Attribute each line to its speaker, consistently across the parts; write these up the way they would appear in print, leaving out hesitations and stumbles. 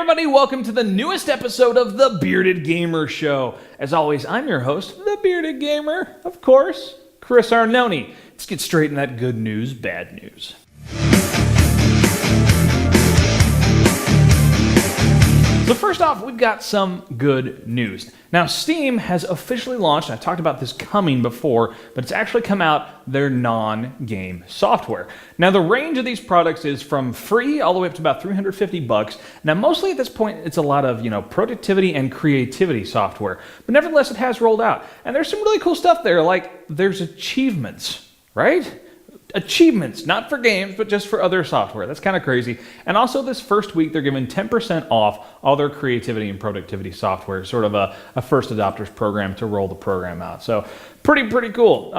Speaker 1: everybody, welcome to the newest episode of The Bearded Gamer Show. As always, I'm your host, The Bearded Gamer, of course, Chris Arnone. Let's get straight in that good news, bad news. So first off, we've got some good news. Now, Steam has officially launched, and I talked about this coming before, but it's actually come out, their non-game software. Now, the range of these products is from free all the way up to about $350. Now, mostly at this point, it's a lot of, productivity and creativity software. But nevertheless, it has rolled out. And there's some really cool stuff there, like there's achievements, right? Achievements, not for games, but just for other software. That's kind of crazy. And also this first week, they're giving 10% off all their creativity and productivity software, sort of a first adopters program to roll the program out. So pretty cool.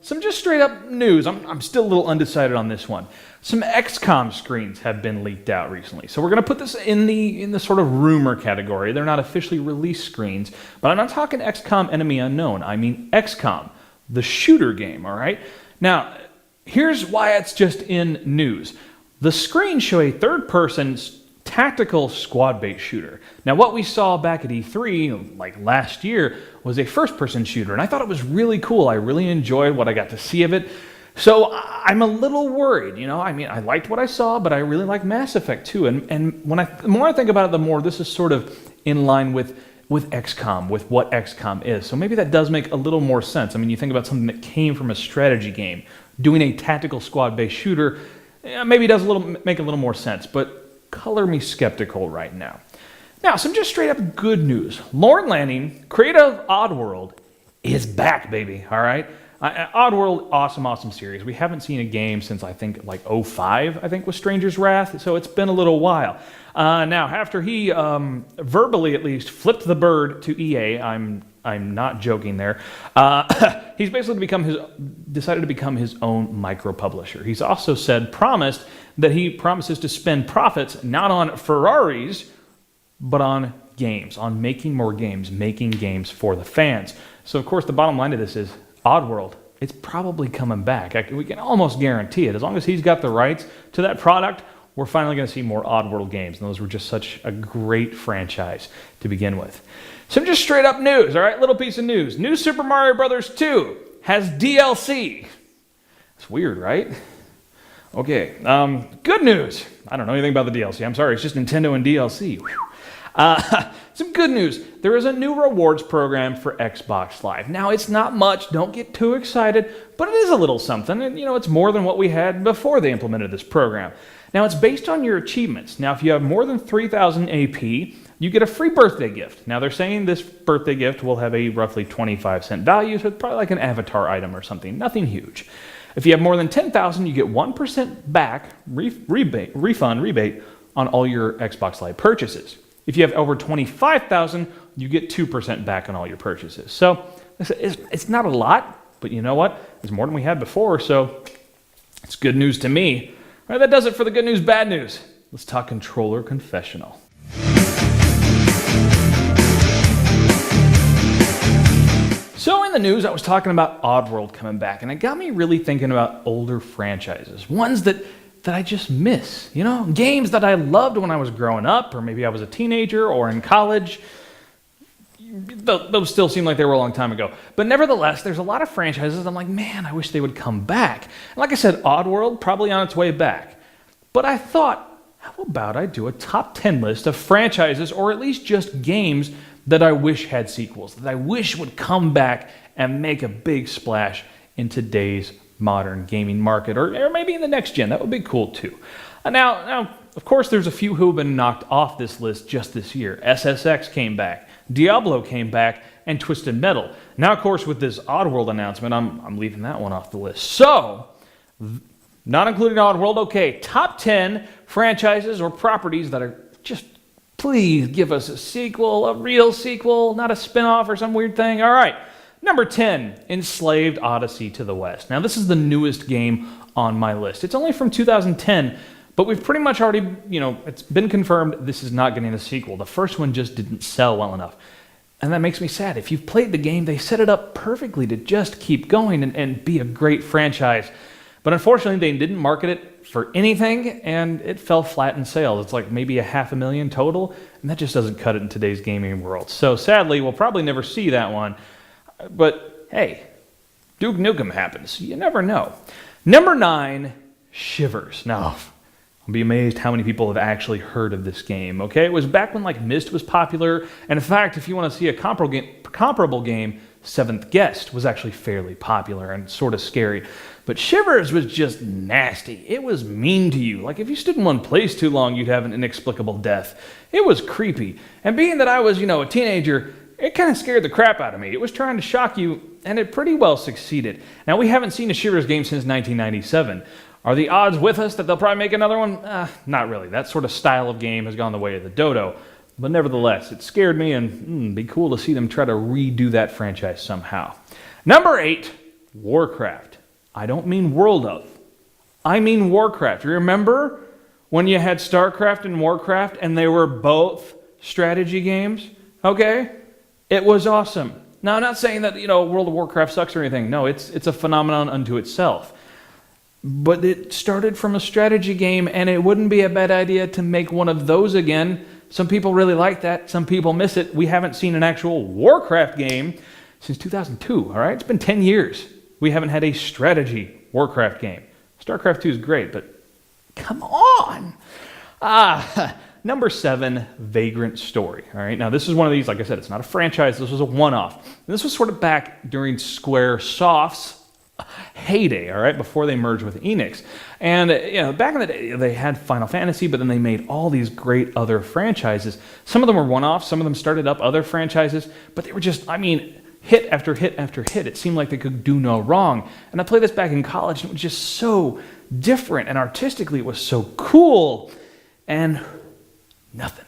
Speaker 1: Some just straight up news. I'm still a little undecided on this one. Some XCOM screens have been leaked out recently. So we're going to put this in the sort of rumor category. They're not officially released screens, but I'm not talking XCOM Enemy Unknown. I mean XCOM, the shooter game, all right? Now, here's why it's just in news. The screens show a third-person tactical squad-based shooter. Now, what we saw back at E3, like last year, was a first-person shooter, and I thought it was really cool. I really enjoyed what I got to see of it. So I'm a little worried, I liked what I saw, but I really like Mass Effect too. And the more I think about it, the more this is sort of in line with XCOM, with what XCOM is. So maybe that does make a little more sense. I mean, you think about something that came from a strategy game, doing a tactical squad-based shooter, maybe it does make a little more sense, but color me skeptical right now. Now, some just straight up good news. Lauren Lanning, creator of Oddworld, is back, baby, all right? Oddworld, awesome series. We haven't seen a game since, I think, like 2005, I think, was Stranger's Wrath, so it's been a little while. Now, after he, verbally at least, flipped the bird to EA, I'm not joking there, he's basically decided to become his own micro-publisher. He's also promised that he promises to spend profits not on Ferraris, but on games, on making more games, making games for the fans. So, of course, the bottom line of this is Oddworld, it's probably coming back. We can almost guarantee it. As long as he's got the rights to that product, we're finally going to see more Oddworld games. And those were just such a great franchise to begin with. Some just straight up news, all right? Little piece of news. New Super Mario Bros. 2 has DLC. It's weird, right? Okay, good news. I don't know anything about the DLC. I'm sorry, it's just Nintendo and DLC. Some good news. There is a new rewards program for Xbox Live. Now, it's not much. Don't get too excited, but it is a little something. And, it's more than what we had before they implemented this program. Now, it's based on your achievements. Now, if you have more than 3,000 AP, you get a free birthday gift. Now, they're saying this birthday gift will have a roughly 25-cent value, so it's probably like an avatar item or something. Nothing huge. If you have more than 10,000, you get 1% back, rebate on all your Xbox Live purchases. If you have over 25,000, you get 2% back on all your purchases. So it's not a lot, but you know what? It's more than we had before, so it's good news to me. All right, that does it for the good news, bad news. Let's talk controller confessional. So in the news, I was talking about Oddworld coming back, and it got me really thinking about older franchises, ones that I just miss, games that I loved when I was growing up, or maybe I was a teenager or in college. Those still seem like they were a long time ago. But nevertheless, there's a lot of franchises I'm like, man, I wish they would come back. And like I said, Oddworld, probably on its way back. But I thought, how about I do a top 10 list of franchises, or at least just games that I wish had sequels, that I wish would come back and make a big splash in today's modern gaming market, or maybe in the next gen. That would be cool too. Now, of course, there's a few who have been knocked off this list just this year. SSX came back, Diablo came back, and Twisted Metal. Now, of course, with this Oddworld announcement, I'm leaving that one off the list. So, not including Oddworld, okay, top 10 franchises or properties that are just, please give us a sequel, a real sequel, not a spin-off or some weird thing. All right. Number 10, Enslaved Odyssey to the West. Now, this is the newest game on my list. It's only from 2010, but we've pretty much already, it's been confirmed this is not getting a sequel. The first one just didn't sell well enough. And that makes me sad. If you've played the game, they set it up perfectly to just keep going and be a great franchise. But unfortunately, they didn't market it for anything, and it fell flat in sales. It's like maybe 500,000 total, and that just doesn't cut it in today's gaming world. So sadly, we'll probably never see that one. But hey, Duke Nukem happens. You never know. Number 9, Shivers. Now, I'll be amazed how many people have actually heard of this game, okay? It was back when like Myst was popular, and in fact, if you want to see a comparable game, Seventh Guest was actually fairly popular and sort of scary. But Shivers was just nasty. It was mean to you. Like if you stood in one place too long, you'd have an inexplicable death. It was creepy. And being that I was, a teenager, it kind of scared the crap out of me. It was trying to shock you, and it pretty well succeeded. Now, we haven't seen a Shivers game since 1997. Are the odds with us that they'll probably make another one? Not really. That sort of style of game has gone the way of the dodo. But nevertheless, it scared me, and it'd be cool to see them try to redo that franchise somehow. Number 8, Warcraft. I don't mean World of. I mean Warcraft. You remember when you had StarCraft and Warcraft, and they were both strategy games? Okay? It was awesome. Now, I'm not saying that, World of Warcraft sucks or anything. No, it's a phenomenon unto itself. But it started from a strategy game, and it wouldn't be a bad idea to make one of those again. Some people really like that. Some people miss it. We haven't seen an actual Warcraft game since 2002, all right? It's been 10 years. We haven't had a strategy Warcraft game. StarCraft 2 is great, but come on. Number 7, Vagrant Story, all right? Now, this is one of these, like I said, it's not a franchise. This was a one-off. And this was sort of back during Squaresoft's heyday, all right, before they merged with Enix. And back in the day, they had Final Fantasy, but then they made all these great other franchises. Some of them were one-offs, some of them started up other franchises, but they were just, hit after hit after hit. It seemed like they could do no wrong. And I played this back in college, and it was just so different, and artistically it was so cool, and nothing.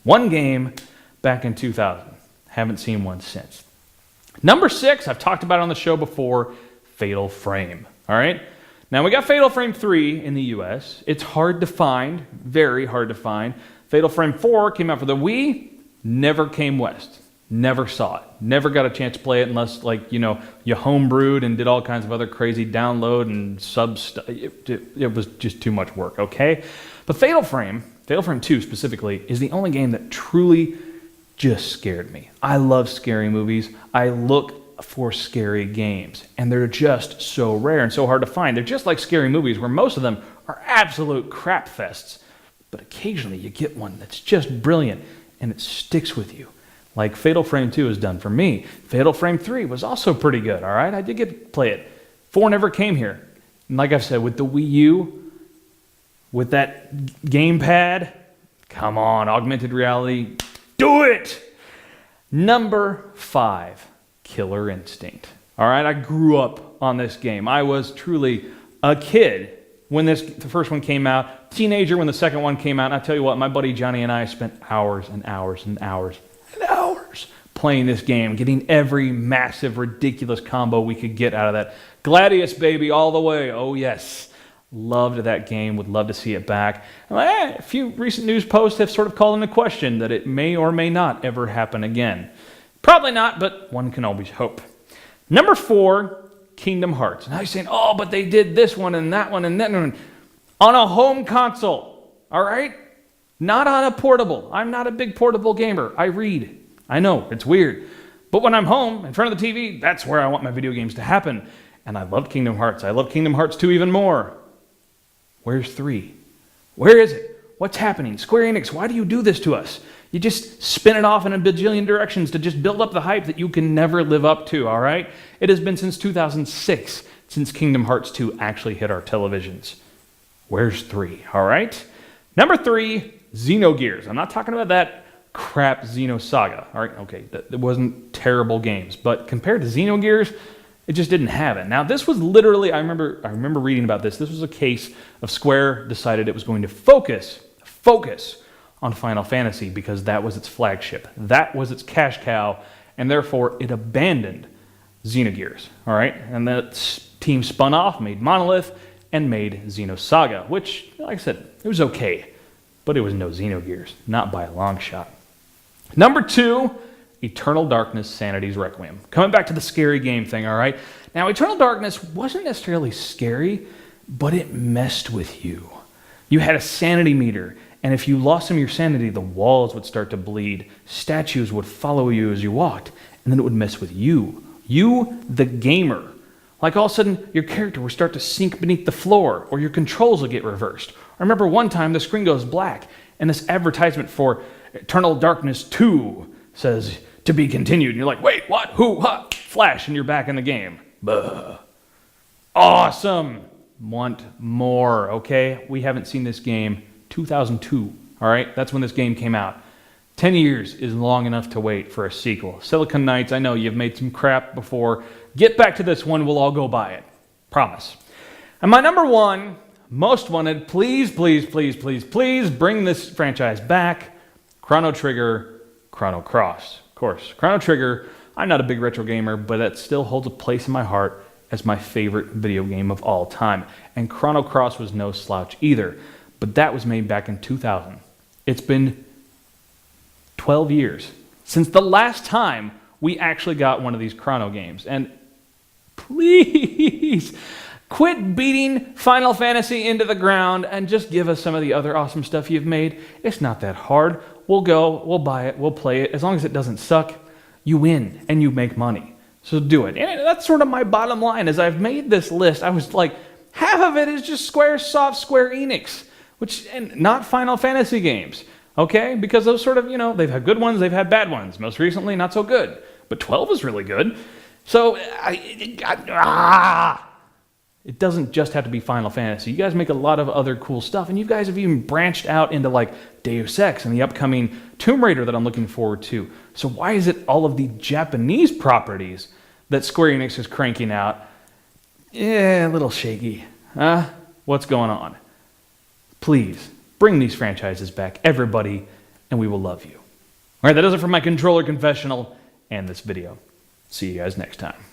Speaker 1: One game back in 2000. Haven't seen one since. Number 6, I've talked about it on the show before, Fatal Frame, all right? Now, we got Fatal Frame 3 in the US. It's hard to find, very hard to find. Fatal Frame 4 came out for the Wii, never came west. Never saw it. Never got a chance to play it unless, you homebrewed and did all kinds of other crazy download and sub stuff. It was just too much work, okay? But Fatal Frame 2 specifically, is the only game that truly just scared me. I love scary movies. I look for scary games, and they're just so rare and so hard to find. They're just like scary movies, where most of them are absolute crap fests, but occasionally you get one that's just brilliant and it sticks with you, like Fatal Frame 2 has done for me. Fatal Frame 3 was also pretty good, all right? I did get to play it. 4 never came here, and like I've said, with the Wii U, with that gamepad, come on, augmented reality, do it! Number 5, Killer Instinct. All right, I grew up on this game. I was truly a kid when the first one came out, teenager when the second one came out, and I tell you what, my buddy Johnny and I spent hours and hours and hours and hours playing this game, getting every massive, ridiculous combo we could get out of that. Gladius, baby, all the way. Oh, yes. Loved that game, would love to see it back. A few recent news posts have sort of called into question that it may or may not ever happen again. Probably not, but one can always hope. Number 4, Kingdom Hearts. Now you're saying, oh, but they did this one and that one and that one on a home console, all right? Not on a portable. I'm not a big portable gamer. I read. I know, it's weird. But when I'm home, in front of the TV, that's where I want my video games to happen. And I loved Kingdom Hearts. I love Kingdom Hearts 2 even more. Where's 3? Where is it? What's happening? Square Enix, why do you do this to us? You just spin it off in a bajillion directions to just build up the hype that you can never live up to, all right? It has been since 2006 since Kingdom Hearts 2 actually hit our televisions. Where's 3, all right? Number 3, Xenogears. I'm not talking about that crap Xenosaga, all right? Okay, that wasn't terrible games, but compared to Xenogears, it just didn't have it. Now, this was literally, I remember reading about this. This was a case of Square decided it was going to focus on Final Fantasy because that was its flagship. That was its cash cow, and therefore it abandoned Xenogears, all right? And that team spun off, made Monolith, and made Xenosaga, which, like I said, it was okay, but it was no Xenogears, not by a long shot. Number 2, Eternal Darkness, Sanity's Requiem. Coming back to the scary game thing, all right? Now, Eternal Darkness wasn't necessarily scary, but it messed with you. You had a sanity meter, and if you lost some of your sanity, the walls would start to bleed. Statues would follow you as you walked, and then it would mess with you. You, the gamer. Like all of a sudden, your character would start to sink beneath the floor, or your controls will get reversed. I remember one time the screen goes black, and this advertisement for Eternal Darkness 2 says, to be continued. And you're like, wait, what? Who? Huh? Flash, and you're back in the game. Buh. Awesome. Want more, okay? We haven't seen this game 2002, all right? That's when this game came out. 10 years is long enough to wait for a sequel. Silicon Knights, I know you've made some crap before. Get back to this one, we'll all go buy it. Promise. And my number one, most wanted, please, please, please, please, please bring this franchise back. Chrono Trigger, Chrono Cross. Of course, Chrono Trigger, I'm not a big retro gamer, but that still holds a place in my heart as my favorite video game of all time. And Chrono Cross was no slouch either, but that was made back in 2000. It's been 12 years since the last time we actually got one of these Chrono games. And please, quit beating Final Fantasy into the ground and just give us some of the other awesome stuff you've made. It's not that hard. We'll go, we'll buy it, we'll play it. As long as it doesn't suck, you win and you make money. So do it. And that's sort of my bottom line. As I've made this list, I was like, half of it is just Squaresoft, Square Enix, and not Final Fantasy games, okay? Because those sort of, they've had good ones, they've had bad ones. Most recently, not so good. But 12 is really good. So, it doesn't just have to be Final Fantasy. You guys make a lot of other cool stuff, and you guys have even branched out into like Deus Ex and the upcoming Tomb Raider that I'm looking forward to. So why is it all of the Japanese properties that Square Enix is cranking out? Yeah, a little shaky. What's going on? Please, bring these franchises back, everybody, and we will love you. All right, that does it for my controller confessional and this video. See you guys next time.